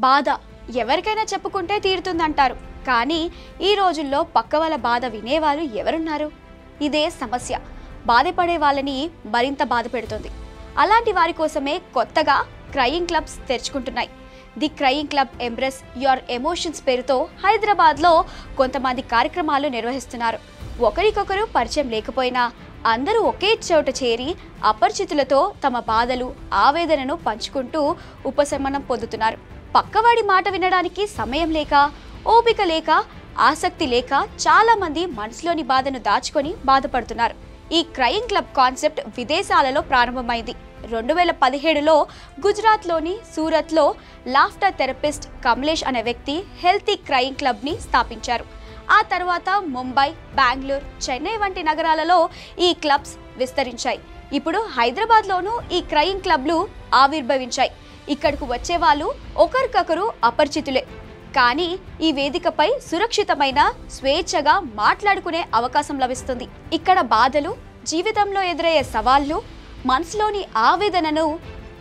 బాధ ఎవరికైనా చెప్పుకుంటే తీరుతుందంటారు. కానీ ఈ రోజుల్లో పక్క వాళ్ళ బాధ వినేవారు ఎవరున్నారు? ఇదే సమస్య బాధపడే వాళ్ళని మరింత బాధ పెడుతుంది. అలాంటి వారి కోసమే కొత్తగా క్రయింగ్ క్లబ్స్ తెరుచుకుంటున్నాయి. The crying club embrace your emotions పేరుతో హైదరాబాద్లో కొంతమంది కార్యక్రమాలు నిర్వహిస్తున్నారు. ఒకరికొకరు పరిచయం లేకపోయినా అందరూ ఒకే చోట చేరి అపరిచితులతో తమ బాధలు ఆవేదనను పంచుకుంటూ ఉపశమనం పొందుతున్నారు. పక్కవాడి మాట వినడానికి సమయం లేక, ఓపిక లేక, ఆసక్తి లేక చాలా మంది మనసులోని బాధను దాచుకొని బాధపడుతున్నారు. ఈ క్రయింగ్ క్లబ్ కాన్సెప్ట్ విదేశాలలో ప్రారంభమైంది. 2017లో గుజరాత్లోని సూరత్లో లాఫ్టర్ థెరపిస్ట్ కమలేష్ అనే వ్యక్తి హెల్తీ క్రయింగ్ క్లబ్ని స్థాపించారు. ఆ తర్వాత ముంబై, బెంగళూరు, చెన్నై వంటి నగరాలలో ఈ క్లబ్స్ విస్తరించాయి. ఇప్పుడు హైదరాబాద్లోనూ ఈ క్రయింగ్ క్లబ్లు ఆవిర్భవించాయి. ఇక్కడకు వచ్చేవాళ్ళు ఒకరికొకరు అపరిచితులే, కానీ ఈ వేదికపై సురక్షితమైన, స్వేచ్ఛగా మాట్లాడుకునే అవకాశం లభిస్తుంది. ఇక్కడ బాధలు, జీవితంలో ఎదురయ్యే సవాళ్లు, మనసులోని ఆవేదనను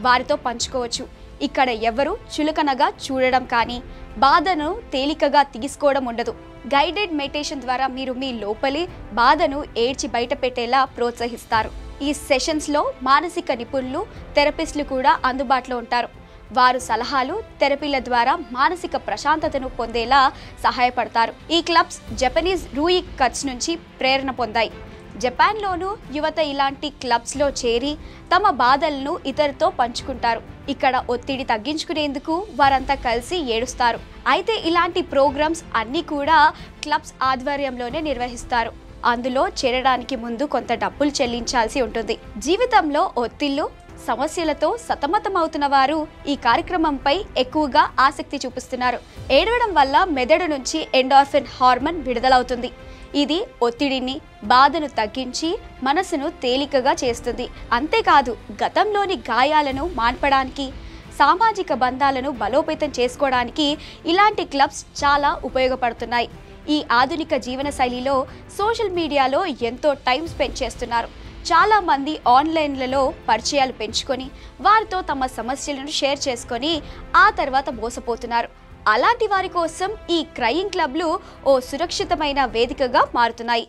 వారితో పంచుకోవచ్చు. ఇక్కడ ఎవరు చులకనగా చూడడం కానీ, బాధను తేలికగా తీసుకోవడం ఉండదు. గైడెడ్ మెడిటేషన్ ద్వారా మీరు మీ లోపలి బాధను ఏడ్చి బయట పెట్టేలా ప్రోత్సహిస్తారు. ఈ సెషన్స్లో మానసిక నిపుణులు, థెరపిస్టులు కూడా అందుబాటులో ఉంటారు. వారు సలహాలు, థెరపీల ద్వారా మానసిక ప్రశాంతతను పొందేలా సహాయపడతారు. ఈ క్లబ్స్ జపనీస్ రూయి కట్స్ నుంచి ప్రేరణ పొందాయి. జపాన్లోనూ యువత ఇలాంటి క్లబ్స్లో చేరి తమ బాధలను ఇతరులతో పంచుకుంటారు. ఇక్కడ ఒత్తిడి తగ్గించుకునేందుకు వారంతా కలిసి ఏడుస్తారు. అయితే ఇలాంటి ప్రోగ్రామ్స్ అన్నీ కూడా క్లబ్స్ ఆధ్వర్యంలోనే నిర్వహిస్తారు. అందులో చేరడానికి ముందు కొంత డబ్బులు చెల్లించాల్సి ఉంటుంది. జీవితంలో ఒత్తిళ్లు, సమస్యలతో సతమతమవుతున్న వారు ఈ కార్యక్రమంపై ఎక్కువగా ఆసక్తి చూపిస్తున్నారు. ఏడవడం వల్ల మెదడు నుంచి ఎండార్ఫిన్ హార్మోన్ విడుదలవుతుంది. ఇది ఒత్తిడిని, బాధను తగ్గించి మనసును తేలికగా చేస్తుంది. అంతేకాదు, గతంలోని గాయాలను మాన్పడానికి, సామాజిక బంధాలను బలోపేతం చేసుకోవడానికి ఇలాంటి క్లబ్స్ చాలా ఉపయోగపడుతున్నాయి. ఈ ఆధునిక జీవన శైలిలో సోషల్ మీడియాలో ఎంతో టైం స్పెండ్ చేస్తున్నారు. చాలా మంది ఆన్లైన్లలో పరిచయాలు పెంచుకొని వారితో తమ సమస్యలను షేర్ చేసుకొని ఆ తర్వాత మోసపోతున్నారు. అలాంటి వారి కోసం ఈ క్రయింగ్ క్లబ్లు ఓ సురక్షితమైన వేదికగా మారుతున్నాయి.